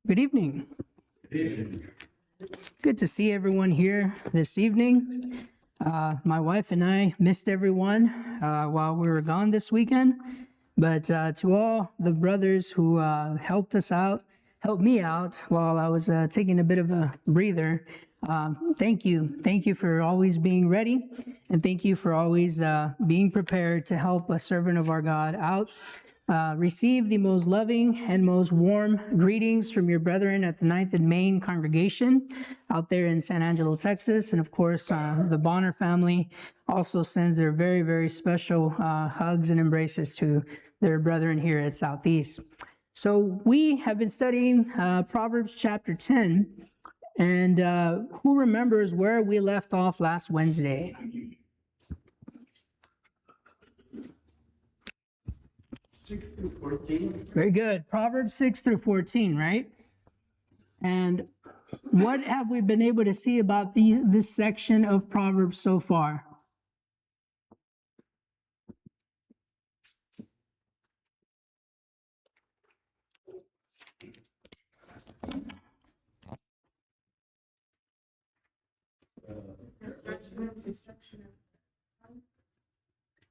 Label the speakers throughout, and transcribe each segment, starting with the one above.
Speaker 1: Good evening. It's good to see everyone here this evening. My wife and I missed everyone while we were gone this weekend, but to all the brothers who helped me out while I was taking a bit of a breather, thank you. Thank you for always being ready, and thank you for always being prepared to help a servant of our God out. Receive the most loving and most warm greetings from your brethren at the 9th and Main congregation out there in San Angelo, Texas. And of course, the Bonner family also sends their very, very special hugs and embraces to their brethren here at Southeast. So we have been studying Proverbs chapter 10. And who remembers where we left off last Wednesday?
Speaker 2: Through 14.
Speaker 1: Very good. Proverbs 6 through 14, right? And what have we been able to see about this section of Proverbs so far?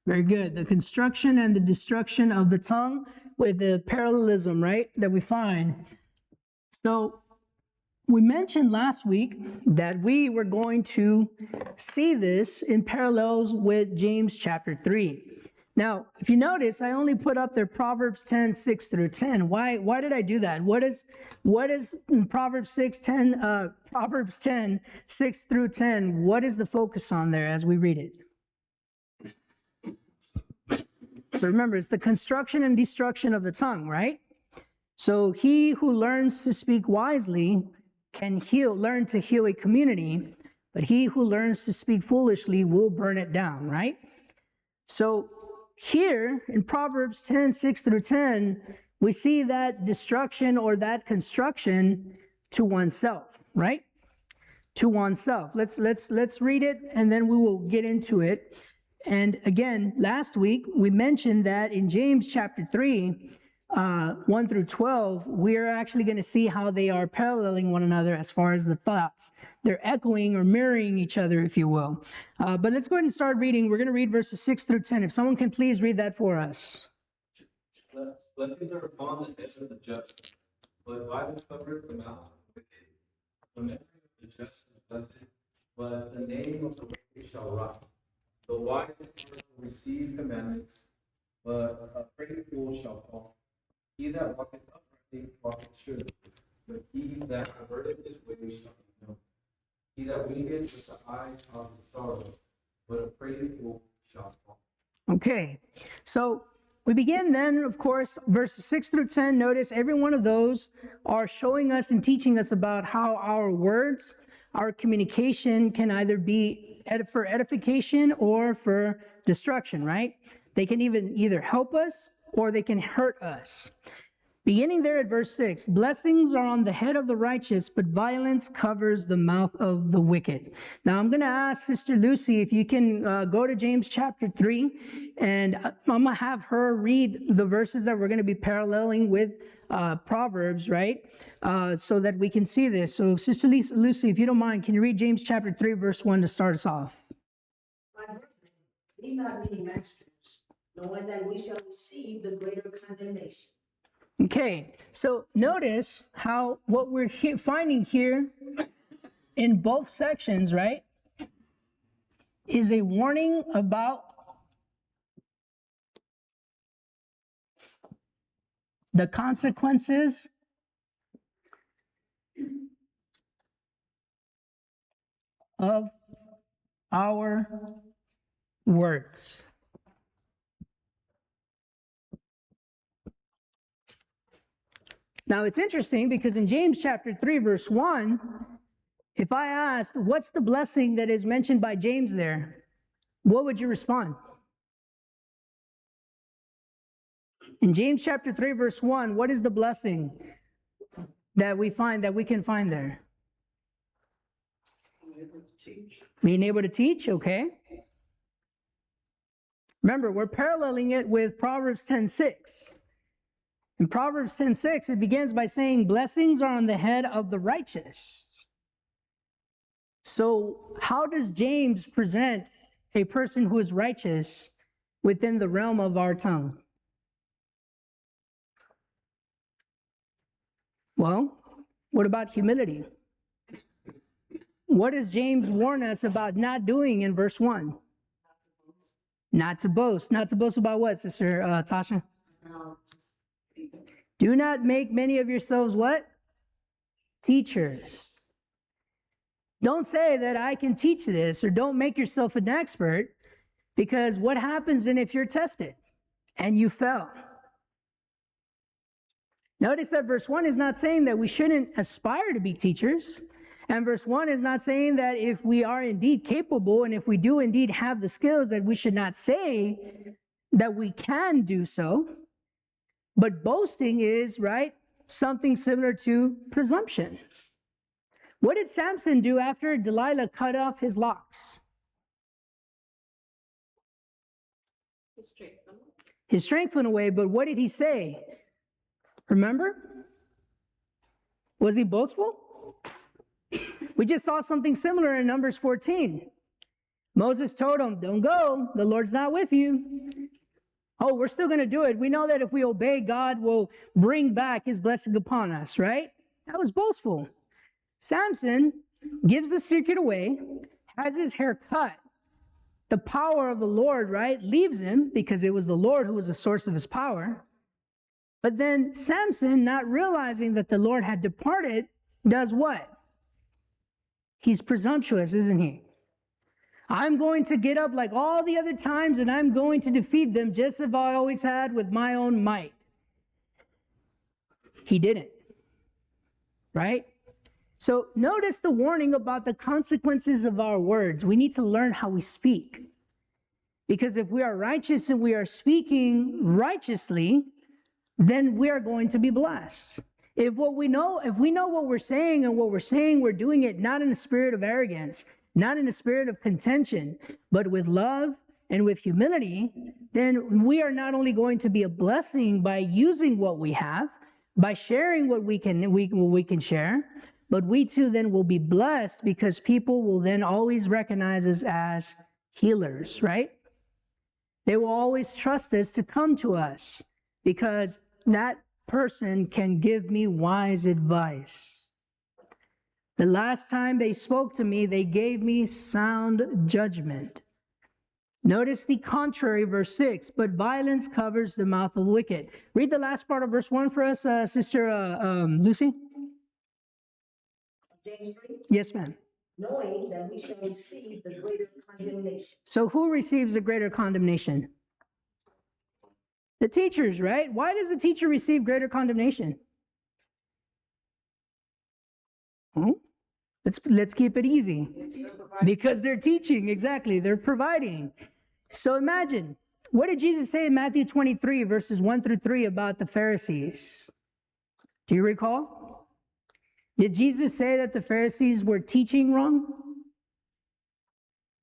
Speaker 1: Very good. The construction and the destruction of the tongue with the parallelism, right, that we find. So we mentioned last week that we were going to see this in parallels with James chapter 3. Now, if you notice, I only put up there Proverbs 10, 6 through 10. Why did I do that? What is in Proverbs 10, 6 through 10, what is the focus on there as we read it? So remember, it's the construction and destruction of the tongue, right? So he who learns to speak wisely can learn to heal a community, but he who learns to speak foolishly will burn it down, right? So here in Proverbs 10, 6 through 10, we see that destruction or that construction to oneself, right? To oneself. Let's read it and then we will get into it. And again, last week, we mentioned that in James chapter 3, 1 through 12, we're actually going to see how they are paralleling one another as far as the thoughts. They're echoing or mirroring each other, if you will. But let's go ahead and start reading. We're going to read verses 6 through 10. If someone can please read that for us.
Speaker 2: Blessings are upon the head of the just, but violence covereth the mouth of the wicked. The memory of the just is blessed, but the name of the wicked shall rot. The wise will receive commandments, but a pretty fool shall fall. He that walketh uprightly walketh surely, but he that averteth his way shall be known. He that winketh with the eye causeth sorrow, but a pretty fool shall fall.
Speaker 1: Okay, so we begin then, of course, verses 6 through 10. Notice every one of those are showing us and teaching us about how our words, our communication can either be for edification or for destruction, right? They can either help us or they can hurt us. Beginning there at verse 6, blessings are on the head of the righteous, but violence covers the mouth of the wicked. Now I'm going to ask Sister Lucy if you can go to James chapter 3, and I'm going to have her read the verses that we're going to be paralleling with Proverbs, right? So that we can see this. So Sister Lucy, if you don't mind, can you read James chapter 3, verse 1 to start us off?
Speaker 3: My brethren, be not many masters, knowing that we shall receive the greater condemnation.
Speaker 1: Okay, so notice how what we're finding here in both sections, right, is a warning about the consequences of our words. Now, it's interesting because in James chapter 3, verse 1, if I asked, what's the blessing that is mentioned by James there, what would you respond? In James chapter 3, verse 1, what is the blessing that we can find there? Being able to teach, okay. Remember, we're paralleling it with Proverbs 10:6. In Proverbs 10:6, it begins by saying, blessings are on the head of the righteous. So how does James present a person who is righteous within the realm of our tongue? Well, what about humility? What does James warn us about not doing in verse 1? Not to boast. Not to boast about what, Sister Tasha? Do not make many of yourselves what? Teachers. Don't say that I can teach this, or don't make yourself an expert, because what happens then if you're tested and you fail? Notice that verse 1 is not saying that we shouldn't aspire to be teachers. And verse 1 is not saying that if we are indeed capable and if we do indeed have the skills, that we should not say that we can do so. But boasting is, right, something similar to presumption. What did Samson do after Delilah cut off his locks? His strength went away, but what did he say? Remember? Was he boastful? We just saw something similar in Numbers 14. Moses told him, don't go, the Lord's not with you. Oh, we're still going to do it. We know that if we obey, God will bring back his blessing upon us, right? That was boastful. Samson gives the secret away, has his hair cut. The power of the Lord, right, leaves him because it was the Lord who was the source of his power. But then Samson, not realizing that the Lord had departed, does what? He's presumptuous, isn't he? I'm going to get up like all the other times and I'm going to defeat them just as I always had with my own might. He didn't, right? So notice the warning about the consequences of our words. We need to learn how we speak. Because if we are righteous and we are speaking righteously, then we are going to be blessed. If we know what we're saying and what we're saying, we're doing it not in a spirit of arrogance, not in a spirit of contention, but with love and with humility, then we are not only going to be a blessing by using what we have, by sharing what we can share, but we too then will be blessed because people will then always recognize us as healers, right? They will always trust us to come to us because that person can give me wise advice. The last time they spoke to me, they gave me sound judgment. Notice the contrary, verse 6, but violence covers the mouth of the wicked. Read the last part of verse 1 for us, Sister Lucy.
Speaker 3: James 3,
Speaker 1: Yes, ma'am.
Speaker 3: knowing that we shall receive the greater condemnation.
Speaker 1: So who receives the greater condemnation? The teachers, right? Why does the teacher receive greater condemnation? Let's keep it easy. Because they're teaching, exactly. They're providing. So imagine, what did Jesus say in Matthew 23, verses 1 through 3 about the Pharisees? Do you recall? Did Jesus say that the Pharisees were teaching wrong?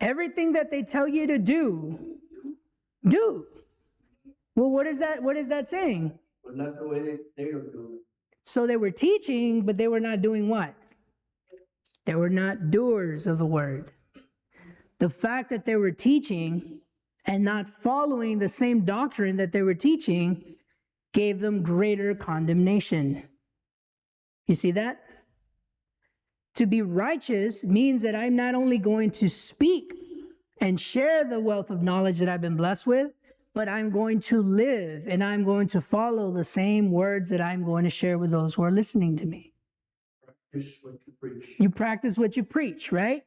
Speaker 1: Everything that they tell you to do. Well, what is that saying?
Speaker 2: But not the way they were doing it.
Speaker 1: So they were teaching, but they were not doing what? They were not doers of the word. The fact that they were teaching and not following the same doctrine that they were teaching gave them greater condemnation. You see that? To be righteous means that I'm not only going to speak and share the wealth of knowledge that I've been blessed with, but I'm going to live and I'm going to follow the same words that I'm going to share with those who are listening to me.
Speaker 2: Practice what you preach.
Speaker 1: You practice what you preach, right?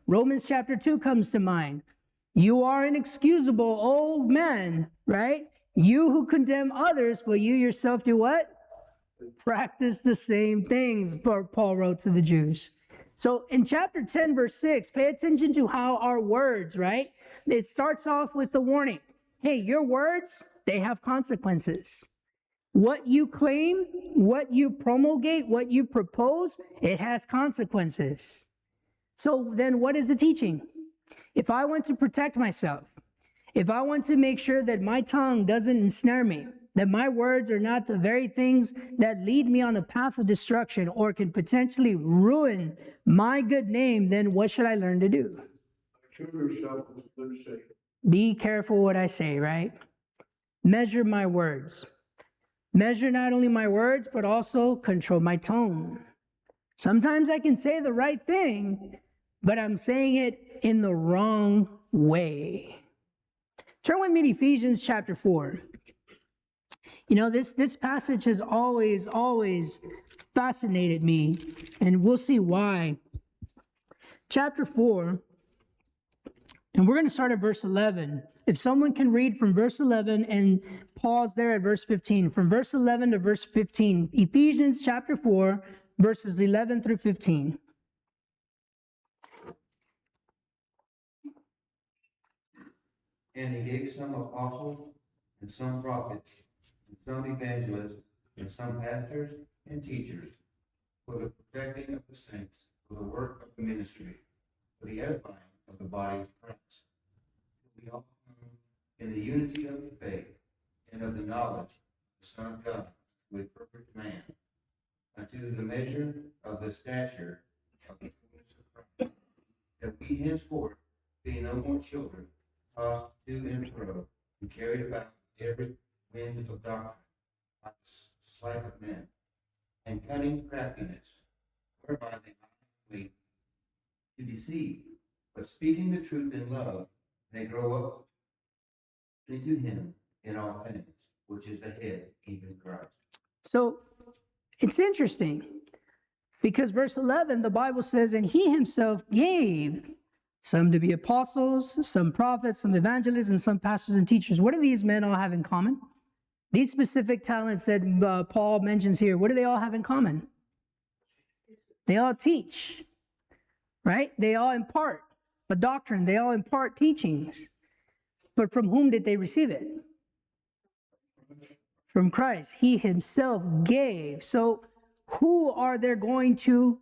Speaker 1: Romans chapter 2 comes to mind. You are inexcusable old man, right? You who condemn others, will you yourself do what? Practice the same things, Paul wrote to the Jews. So in chapter 10, verse 6, pay attention to how our words, right? It starts off with the warning. Hey, your words, they have consequences. What you claim, what you promulgate, what you propose, it has consequences. So then what is the teaching? If I want to protect myself, if I want to make sure that my tongue doesn't ensnare me, that my words are not the very things that lead me on a path of destruction or can potentially ruin my good name, then what should I learn to do?
Speaker 4: Control yourself with good say.
Speaker 1: Be careful what I say, right? Measure my words. Measure not only my words, but also control my tone. Sometimes I can say the right thing, but I'm saying it in the wrong way. Turn with me to Ephesians chapter 4. You know, this passage has always fascinated me, and we'll see why. Chapter 4, and we're going to start at verse 11. If someone can read from verse 11 and pause there at verse 15. From verse 11 to verse 15. Ephesians chapter 4, verses 11 through 15.
Speaker 5: And he gave some apostles, and some prophets, and some evangelists, and some pastors and teachers, for the perfecting of the saints, for the work of the ministry, for the edifying of the body of Christ. We all come in the unity of the faith and of the knowledge of the Son of God, to a perfect man, unto the measure of the stature of the fullness of Christ, that we henceforth, being no more children, tossed to and fro, and carried about every wind of doctrine, by the sleight of men, and cunning craftiness, whereby they wait to deceive, but speaking the truth in love, may grow up into him in all things, which is the head, even Christ.
Speaker 1: So it's interesting because verse 11, the Bible says, and he himself gave some to be apostles, some prophets, some evangelists, and some pastors and teachers. What do these men all have in common? These specific talents that Paul mentions here, what do they all have in common? They all teach, right? They all impart a doctrine. They all impart teachings. But from whom did they receive it? From Christ. He himself gave. So who are they going to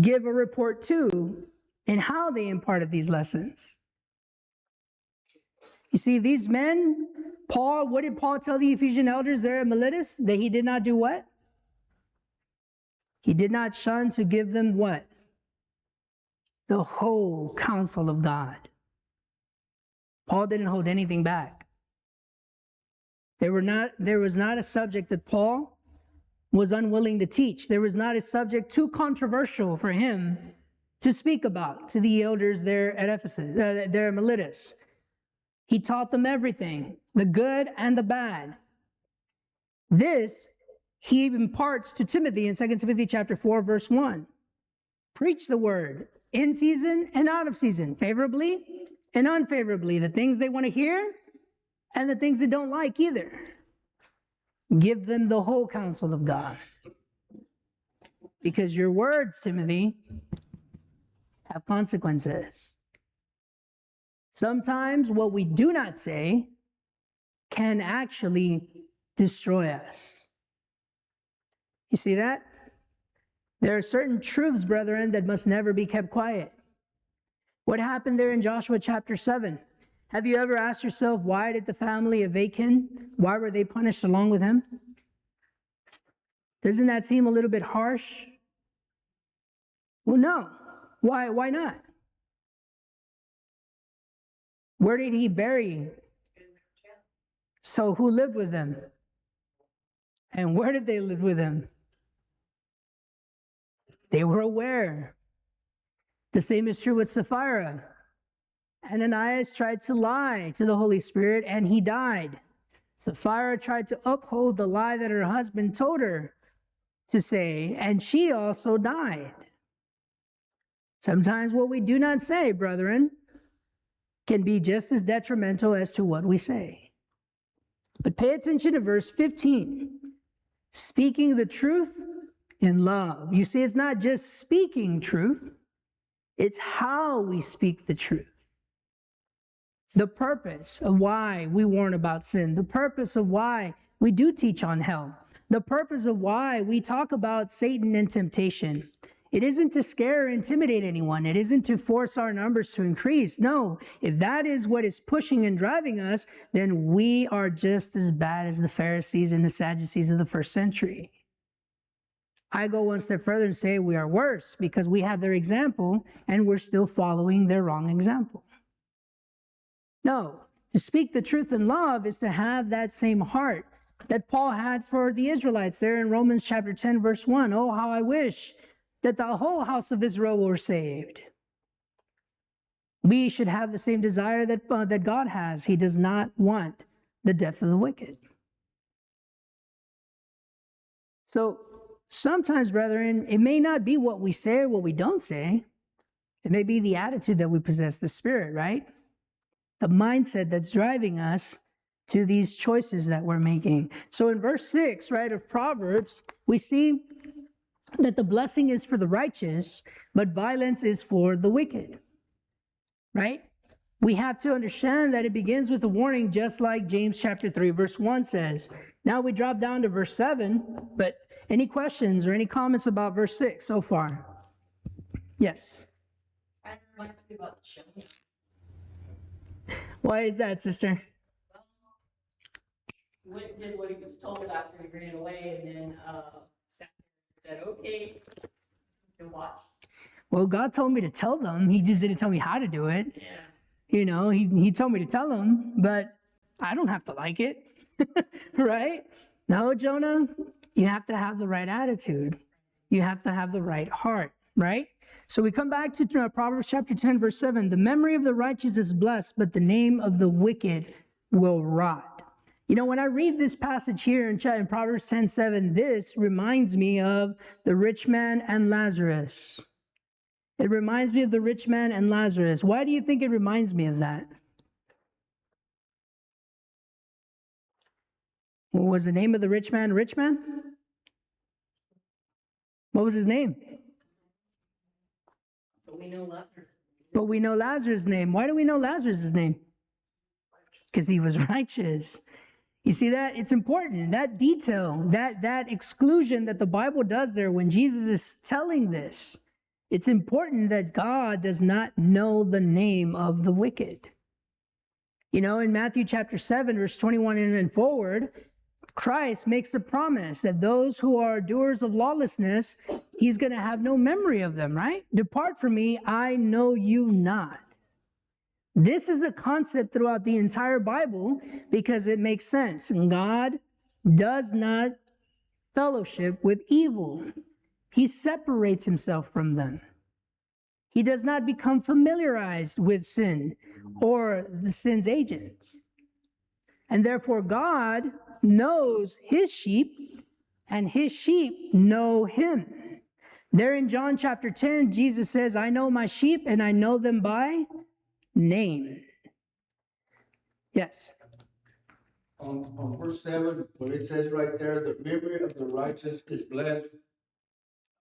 Speaker 1: give a report to and how they imparted these lessons? You see, these men, Paul, what did Paul tell the Ephesian elders there at Miletus? That he did not do what? He did not shun to give them what? The whole counsel of God. Paul didn't hold anything back. There was not a subject that Paul was unwilling to teach. There was not a subject too controversial for him to speak about to the elders there at Ephesus, there at Miletus. He taught them everything, the good and the bad. This he imparts to Timothy in 2 Timothy chapter 4, verse 1. Preach the word in season and out of season, favorably and unfavorably, the things they want to hear and the things they don't like either. Give them the whole counsel of God. Because your words, Timothy, have consequences. Sometimes what we do not say can actually destroy us. You see that? There are certain truths, brethren, that must never be kept quiet. What happened there in Joshua chapter 7? Have you ever asked yourself, why did the family of Achan, why were they punished along with him? Doesn't that seem a little bit harsh? Well, no. Why not? Where did he bury? So who lived with them? And where did they live with him? They were aware. The same is true with Sapphira. Ananias tried to lie to the Holy Spirit and he died. Sapphira tried to uphold the lie that her husband told her to say, and she also died. Sometimes what we do not say, brethren, can be just as detrimental as to what we say. But pay attention to verse 15. Speaking the truth in love. You see, it's not just speaking truth, it's how we speak the truth. The purpose of why we warn about sin, the purpose of why we do teach on hell, the purpose of why we talk about Satan and temptation It isn't to scare or intimidate anyone. It isn't to force our numbers to increase. No, if that is what is pushing and driving us, then we are just as bad as the Pharisees and the Sadducees of the first century. I go one step further and say we are worse because we have their example and we're still following their wrong example. No, to speak the truth in love is to have that same heart that Paul had for the Israelites there in Romans chapter 10, verse 1. Oh, how I wish that the whole house of Israel were saved. We should have the same desire that God has. He does not want the death of the wicked. So sometimes, brethren, it may not be what we say or what we don't say. It may be the attitude that we possess, the spirit, right? The mindset that's driving us to these choices that we're making. So in verse 6, right, of Proverbs, we see that the blessing is for the righteous, but violence is for the wicked, right? We have to understand that it begins with a warning, just like James chapter 3, verse 1 says. Now we drop down to verse 7, but any questions or any comments about verse 6 so far? Yes.
Speaker 6: I reminds me about Jonah.
Speaker 1: Why is that, sister?
Speaker 6: Went and did what he was told after he ran away, and then sat there and said, "Okay, you can watch."
Speaker 1: Well, God told me to tell them. He just didn't tell me how to do it.
Speaker 6: Yeah.
Speaker 1: You know, he told me to tell them, but I don't have to like it, right? No, Jonah, you have to have the right attitude. You have to have the right heart, right? So we come back to Proverbs chapter 10, verse 7. The memory of the righteous is blessed, but the name of the wicked will rot. You know, when I read this passage here in Proverbs 10:7, this reminds me of the rich man and Lazarus. It reminds me of the rich man and Lazarus. Why do you think it reminds me of that? What was the name of the rich man? Rich man? What was his name?
Speaker 6: But we know Lazarus.
Speaker 1: But we know Lazarus' name. Why do we know Lazarus' name? Because he was righteous. You see that? It's important. That detail, that exclusion that the Bible does there when Jesus is telling this, it's important that God does not know the name of the wicked. You know, in Matthew chapter 7, verse 21 and forward, Christ makes a promise that those who are doers of lawlessness, he's going to have no memory of them, right? Depart from me, I know you not. This is a concept throughout the entire Bible because it makes sense. God does not fellowship with evil. He separates himself from them. He does not become familiarized with sin or the sin's agents. And therefore, God knows his sheep, and his sheep know him. There in John chapter 10, Jesus says, I know my sheep, and I know them by name. Yes.
Speaker 4: On verse 7, where it says right there, the memory of the righteous is blessed.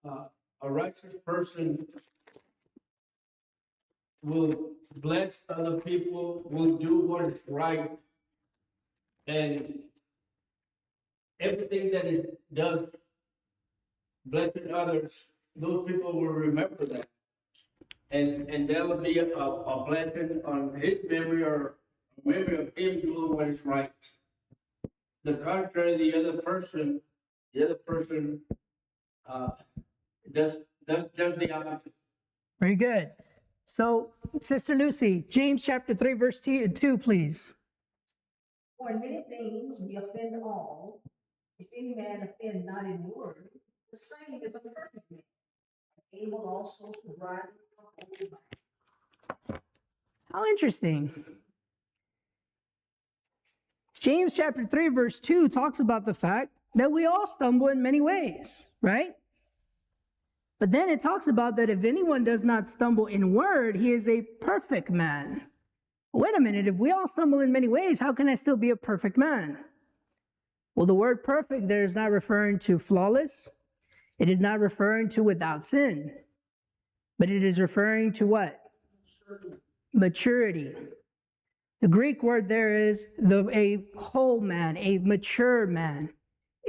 Speaker 4: A righteous person will bless other people, will do what is right, and everything that it does, blessing others, those people will remember that. And that will be a blessing on his memory or memory of him doing what is right. The contrary, the other person does the opposite.
Speaker 1: Very good. So, Sister Lucy, James chapter 3, verse 2, please.
Speaker 3: For in many things we offend all. If any man offend not in word, the same is a perfect man, able also to bridle a whole body.
Speaker 1: How interesting. James chapter 3, verse 2 talks about the fact that we all stumble in many ways, right? But then it talks about that if anyone does not stumble in word, he is a perfect man. Wait a minute, if we all stumble in many ways, how can I still be a perfect man? Well, the word perfect there is not referring to flawless. It is not referring to without sin. But it is referring to what? Maturity. The Greek word there is a whole man, a mature man,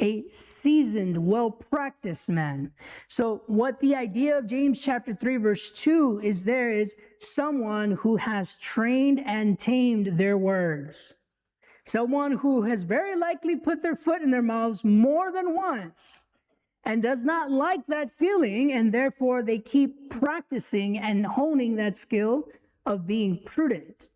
Speaker 1: a seasoned, well-practiced man. So what the idea of James chapter 3, verse 2 is there is someone who has trained and tamed their words. Someone who has very likely put their foot in their mouths more than once and does not like that feeling, and therefore they keep practicing and honing that skill of being prudent,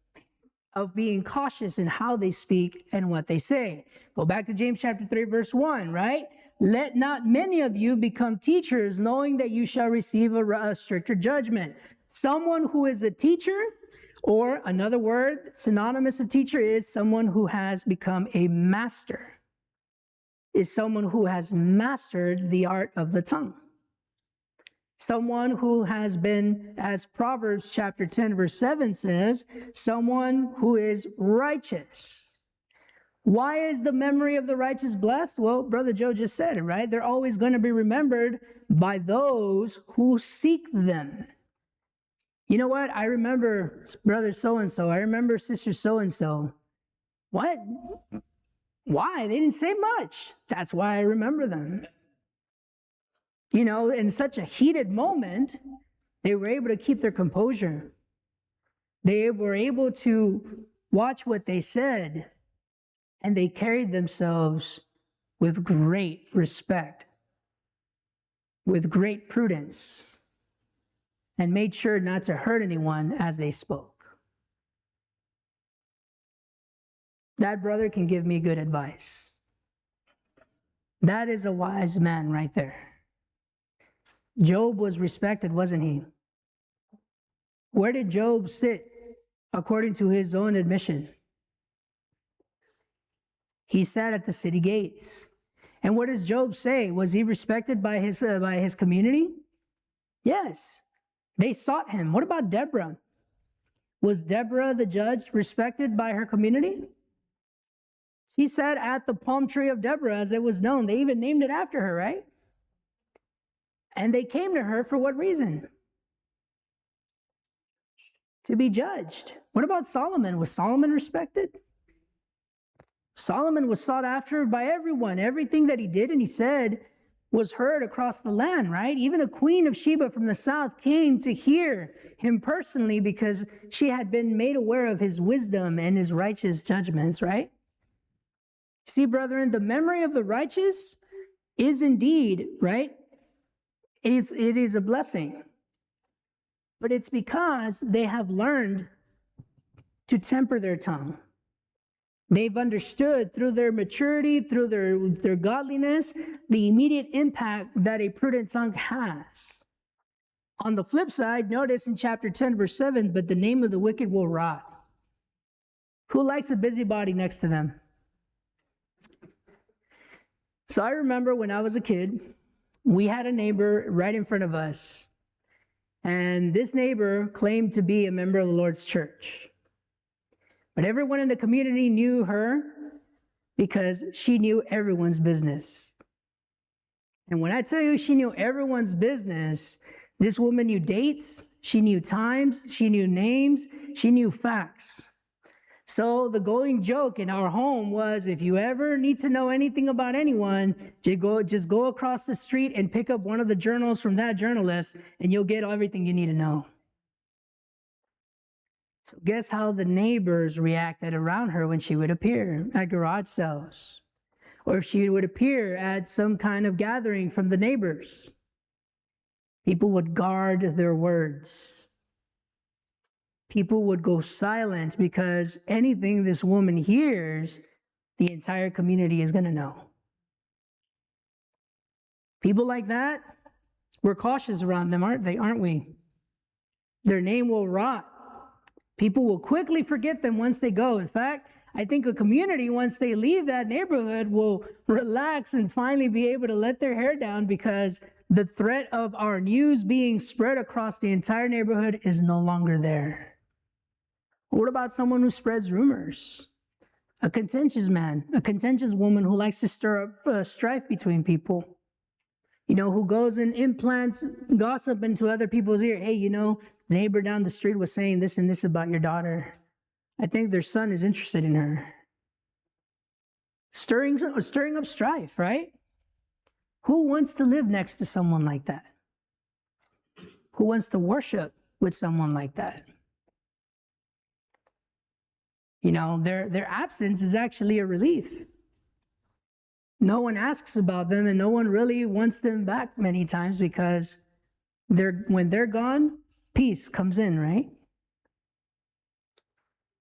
Speaker 1: of being cautious in how they speak and what they say. Go back to James chapter 3, verse 1, right? Let not many of you become teachers, knowing that you shall receive a stricter judgment. Someone who is a teacher, or another word synonymous of teacher, is someone who has become a master, is someone who has mastered the art of the tongue. Someone who has been, as Proverbs chapter 10, verse 7 says, someone who is righteous. Why is the memory of the righteous blessed? Well, Brother Joe just said it, right? They're always going to be remembered by those who seek them. You know what? I remember brother so-and-so. I remember sister so-and-so. What? Why? They didn't say much. That's why I remember them. You know, in such a heated moment, they were able to keep their composure. They were able to watch what they said, and they carried themselves with great respect, with great prudence, and made sure not to hurt anyone as they spoke. That brother can give me good advice. That is a wise man right there. Job was respected, wasn't he? Where did Job sit according to his own admission? He sat at the city gates. And what does Job say? Was he respected by his community? Yes. They sought him. What about Deborah? Was Deborah the judge respected by her community? She sat at the palm tree of Deborah, as it was known. They even named it after her, right? And they came to her for what reason? To be judged. What about Solomon? Was Solomon respected? Solomon was sought after by everyone. Everything that he did and he said was heard across the land, right? Even a queen of Sheba from the south came to hear him personally because she had been made aware of his wisdom and his righteous judgments, right? See, brethren, the memory of the righteous is indeed, right? It is a blessing. But it's because they have learned to temper their tongue. They've understood through their maturity, through their godliness, the immediate impact that a prudent tongue has. On the flip side, notice in chapter 10, verse 7, but the name of the wicked will rot. Who likes a busybody next to them? So I remember when I was a kid, we had a neighbor right in front of us. And this neighbor claimed to be a member of the Lord's church. But everyone in the community knew her because she knew everyone's business. And when I tell you she knew everyone's business, this woman knew dates, she knew times, she knew names, she knew facts. So the going joke in our home was, if you ever need to know anything about anyone, just go across the street and pick up one of the journals from that journalist, and you'll get everything you need to know. So guess how the neighbors reacted around her when she would appear at garage sales, or if she would appear at some kind of gathering from the neighbors. People would guard their words. People would go silent because anything this woman hears, the entire community is going to know. People like that, we're cautious around them, aren't we? Their name will rot. People will quickly forget them once they go. In fact, I think a community, once they leave that neighborhood, will relax and finally be able to let their hair down because the threat of our news being spread across the entire neighborhood is no longer there. What about someone who spreads rumors? A contentious man, a contentious woman who likes to stir up strife between people. You know, who goes and implants gossip into other people's ear. Hey, you know, the neighbor down the street was saying this and this about your daughter. I think their son is interested in her. Stirring up strife, right? Who wants to live next to someone like that? Who wants to worship with someone like that? You know, their absence is actually a relief. No one asks about them, and no one really wants them back many times, because when they're gone, peace comes in, right?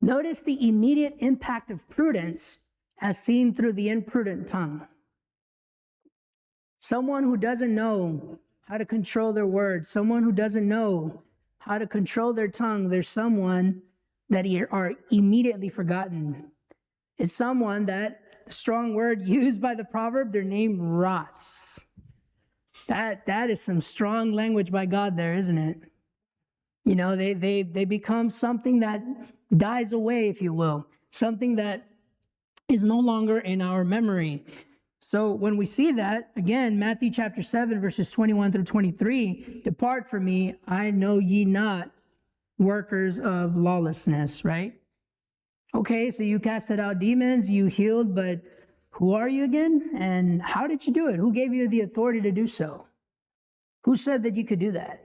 Speaker 1: Notice the immediate impact of prudence as seen through the imprudent tongue. Someone who doesn't know how to control their words, someone who doesn't know how to control their tongue, there's someone that are immediately forgotten. It's someone that, strong word used by the proverb, their name rots. That is some strong language by God there, isn't it? You know, they become something that dies away, if you will, something that is no longer in our memory. So when we see that, again, Matthew chapter 7, verses 21 through 23, depart from me, I know ye not, workers of lawlessness, right? Okay, so you casted out demons, you healed, but who are you again? And how did you do it? Who gave you the authority to do so? Who said that you could do that?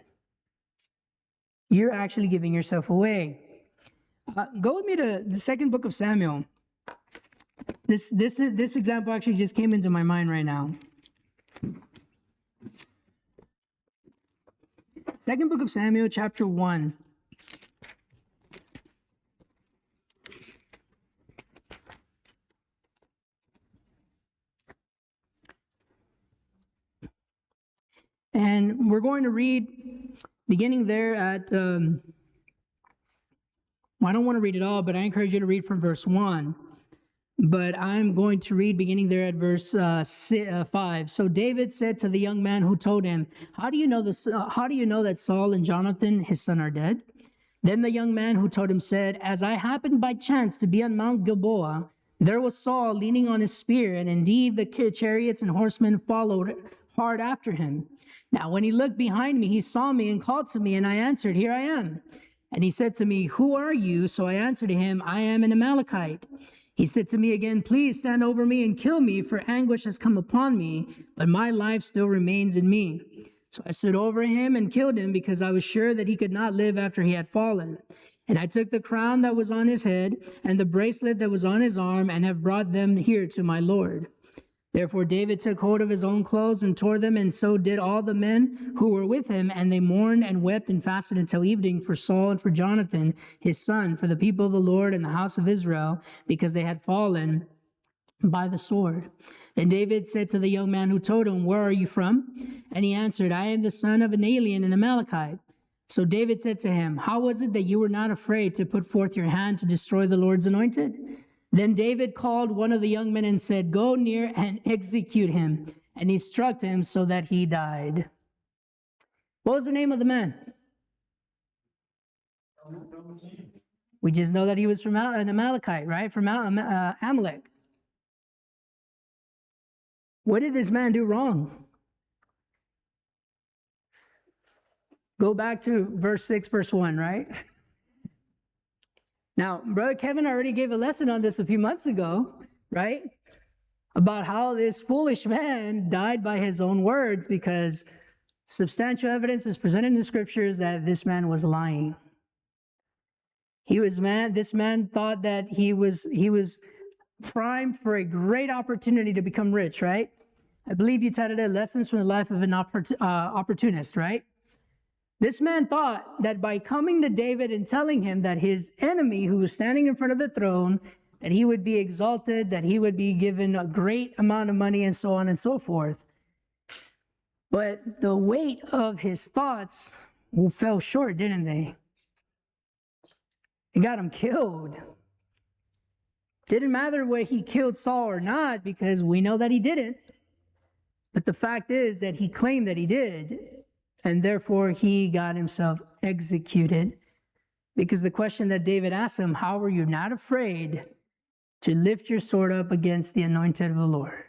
Speaker 1: You're actually giving yourself away. Go with me to the second book of Samuel. This example actually just came into my mind right now. Second book of Samuel, chapter 1. And we're going to read, beginning there at, I don't want to read it all, but I encourage you to read from verse 1. But I'm going to read beginning there at verse 5. So David said to the young man who told him, how do you know that Saul and Jonathan, his son, are dead? Then the young man who told him said, as I happened by chance to be on Mount Gilboa, there was Saul leaning on his spear, and indeed the chariots and horsemen followed hard after him. Now when he looked behind me, he saw me and called to me, and I answered, here I am. And he said to me, who are you? So I answered to him, I am an Amalekite. He said to me again, please stand over me and kill me, for anguish has come upon me, but my life still remains in me. So I stood over him and killed him, because I was sure that he could not live after he had fallen. And I took the crown that was on his head and the bracelet that was on his arm, and have brought them here to my Lord. Therefore David took hold of his own clothes and tore them, and so did all the men who were with him, and they mourned and wept and fasted until evening for Saul and for Jonathan, his son, for the people of the Lord and the house of Israel, because they had fallen by the sword. Then David said to the young man who told him, where are you from? And he answered, I am the son of an alien, an Amalekite. So David said to him, how was it that you were not afraid to put forth your hand to destroy the Lord's anointed? Then David called one of the young men and said, go near and execute him. And he struck him so that he died. What was the name of the man? We just know that he was from an Amalekite, right? From Amalek. What did this man do wrong? Go back to verse 6, verse 1, right? Now, Brother Kevin already gave a lesson on this a few months ago, right? About how this foolish man died by his own words, because substantial evidence is presented in the scriptures that this man was lying. This man thought that he was primed for a great opportunity to become rich, right? I believe you titled it Lessons from the Life of an Opportunist, right? This man thought that by coming to David and telling him that his enemy, who was standing in front of the throne, that he would be exalted, that he would be given a great amount of money, and so on and so forth. But the weight of his thoughts fell short, didn't they? It got him killed. Didn't matter whether he killed Saul or not, because we know that he didn't. But the fact is that he claimed that he did, and therefore he got himself executed. Because the question that David asked him, how were you not afraid to lift your sword up against the anointed of the Lord?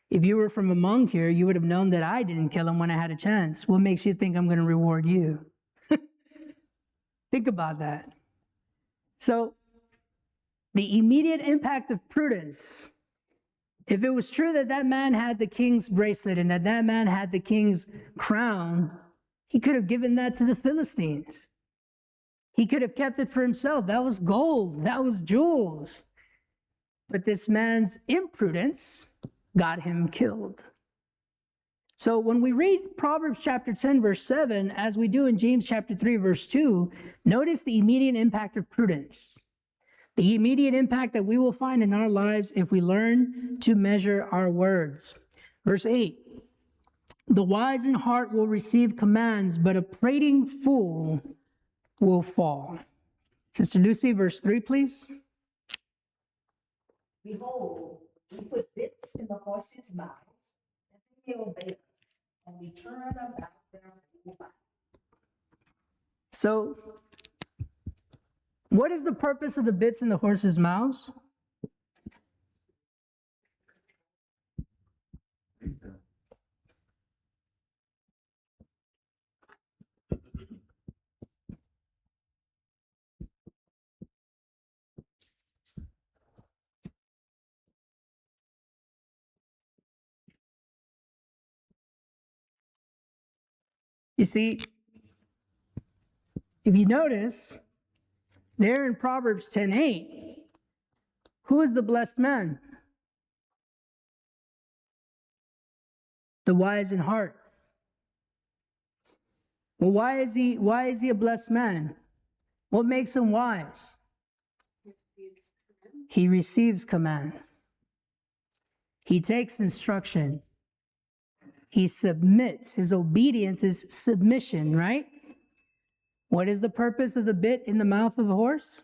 Speaker 1: If you were from among here, you would have known that I didn't kill him when I had a chance. What makes you think I'm going to reward you? Think about that. So, the immediate impact of prudence If it was true that that man had the king's bracelet and that that man had the king's crown, he could have given that to the Philistines. He could have kept it for himself. That was gold. That was jewels. But this man's imprudence got him killed. So when we read Proverbs chapter 10, verse 7, as we do in James chapter 3, verse 2, notice the immediate impact of prudence. The immediate impact that we will find in our lives if we learn to measure our words. Verse 8, the wise in heart will receive commands, but a prating fool will fall. Sister Lucy, verse 3, please.
Speaker 3: Behold, we put bits in the horses' mouths, and they obey us, and we turn about their whole body.
Speaker 1: So, what is the purpose of the bits in the horses' mouths? You see, if you notice, there in Proverbs 10:8, who is the blessed man? The wise in heart. Well, why is he a blessed man? What makes him wise? He receives command. He takes instruction. He submits. His obedience is submission, right? What is the purpose of the bit in the mouth of the horse?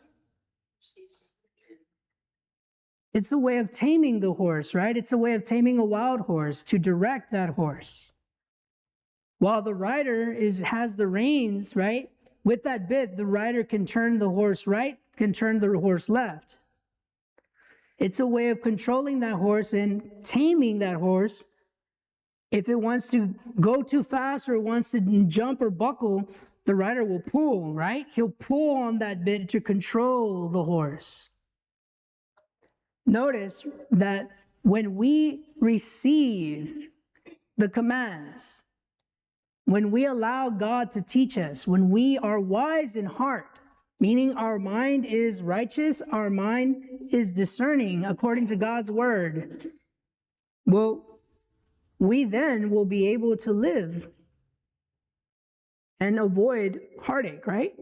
Speaker 1: It's a way of taming the horse, right? It's a way of taming a wild horse, to direct that horse. While the rider has the reins, right? With that bit, the rider can turn the horse right, can turn the horse left. It's a way of controlling that horse and taming that horse. If it wants to go too fast or wants to jump or buckle, the rider will pull, right? He'll pull on that bit to control the horse. Notice that when we receive the commands, when we allow God to teach us, when we are wise in heart, meaning our mind is righteous, our mind is discerning according to God's word, well, we then will be able to live and avoid heartache, right?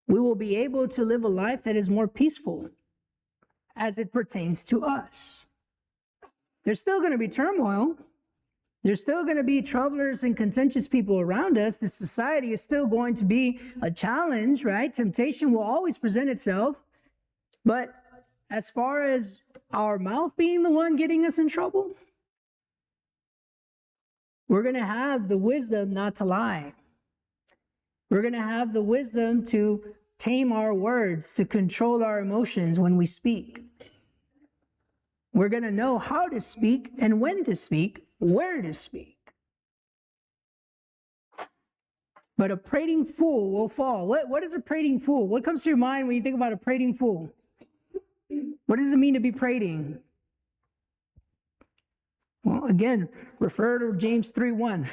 Speaker 1: We will be able to live a life that is more peaceful as it pertains to us. There's still going to be turmoil. There's still going to be troublers and contentious people around us. The society is still going to be a challenge, right? Temptation will always present itself. But as far as our mouth being the one getting us in trouble, we're going to have the wisdom not to lie. We're going to have the wisdom to tame our words, to control our emotions when we speak. We're going to know how to speak and when to speak, where to speak. But a prating fool will fall. What is a prating fool? What comes to your mind when you think about a prating fool? What does it mean to be prating? Well, again, refer to James 3:1.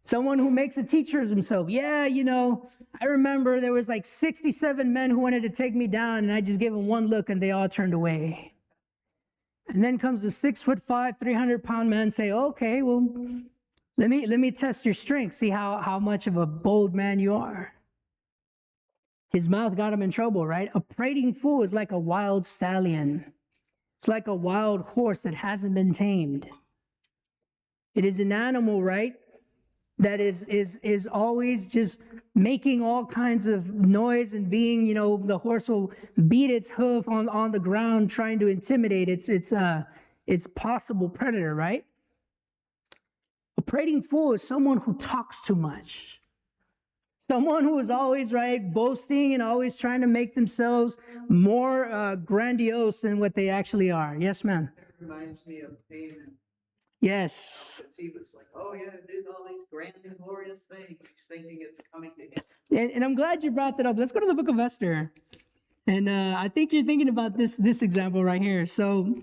Speaker 1: Someone who makes a teacher of himself. Yeah, I remember there was like 67 men who wanted to take me down, and I just gave them one look and they all turned away. And then comes a 6'5", 300-pound man say, okay, well, let me test your strength, see how much of a bold man you are. His mouth got him in trouble, right? A prating fool is like a wild stallion. It's like a wild horse that hasn't been tamed. It is an animal, right? That is always just making all kinds of noise and being, the horse will beat its hoof on the ground trying to intimidate its possible predator, right? A prating fool is someone who talks too much. Someone who is always, right, boasting and always trying to make themselves more grandiose than what they actually are. Yes, ma'am?
Speaker 7: That reminds me of Haman.
Speaker 1: Yes.
Speaker 7: He was like, oh yeah, did all these grand and glorious things. He's thinking it's coming to him.
Speaker 1: And I'm glad you brought that up. Let's go to the book of Esther. And I think you're thinking about this example right here. So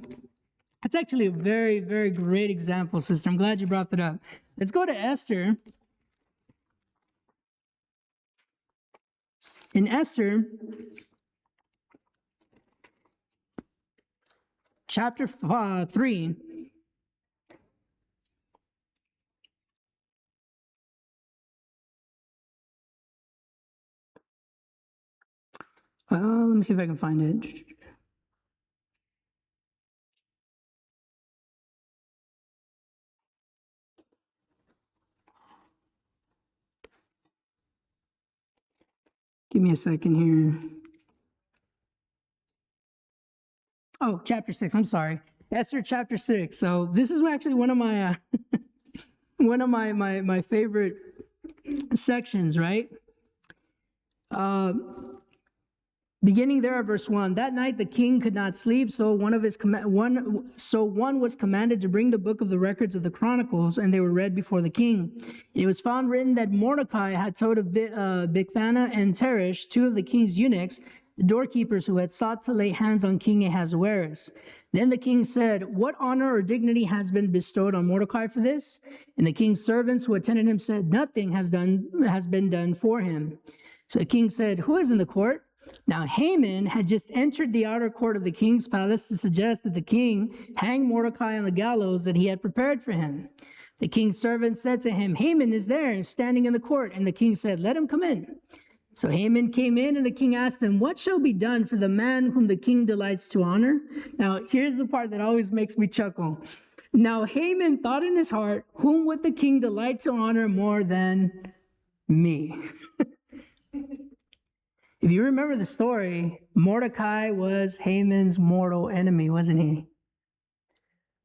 Speaker 1: it's actually a very, very great example, sister. I'm glad you brought that up. Let's go to Esther. In Esther, chapter 3, let me see if I can find it. Give me a second here. Oh, chapter 6. I'm sorry. Esther chapter 6. So this is actually one of my my favorite sections, right? Beginning there at verse 1, that night the king could not sleep, so one was commanded to bring the book of the records of the Chronicles, and they were read before the king. It was found written that Mordecai had told of Bigthana and Teresh, two of the king's eunuchs, the doorkeepers who had sought to lay hands on King Ahasuerus. Then the king said, "What honor or dignity has been bestowed on Mordecai for this?" And the king's servants who attended him said, "Nothing has been done for him." So the king said, "Who is in the court?" Now Haman had just entered the outer court of the king's palace to suggest that the king hang Mordecai on the gallows that he had prepared for him. The king's servant said to him, "Haman is there, standing in the court." And the king said, "Let him come in." So Haman came in, and the king asked him, "What shall be done for the man whom the king delights to honor?" Now here's the part that always makes me chuckle. Now Haman thought in his heart, "Whom would the king delight to honor more than me?" If you remember the story, Mordecai was Haman's mortal enemy, wasn't he?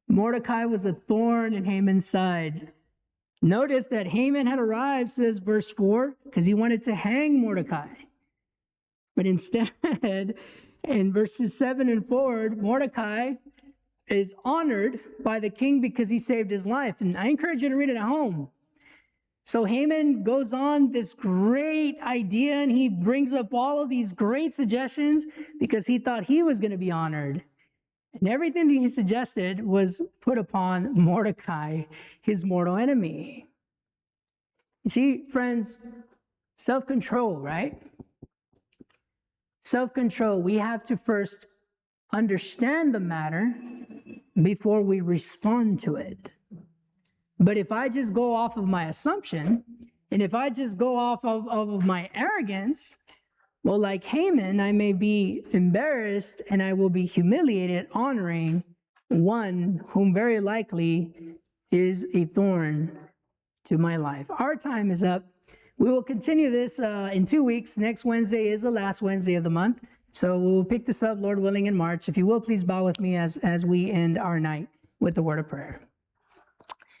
Speaker 1: Mordecai was a thorn in Haman's side. Notice that Haman had arrived, says verse 4, because he wanted to hang Mordecai. But instead, in verses 7 and forward, Mordecai is honored by the king because he saved his life. And I encourage you to read it at home. So Haman goes on this great idea, and he brings up all of these great suggestions because he thought he was going to be honored. And everything that he suggested was put upon Mordecai, his mortal enemy. You see, friends, self-control, right? Self-control. We have to first understand the matter before we respond to it. But if I just go off of my assumption, and if I just go off of my arrogance, well, like Haman, I may be embarrassed and I will be humiliated honoring one whom very likely is a thorn to my life. Our time is up. We will continue this in 2 weeks. Next Wednesday is the last Wednesday of the month. So we'll pick this up, Lord willing, in March. If you will, please bow with me as we end our night with the word of prayer.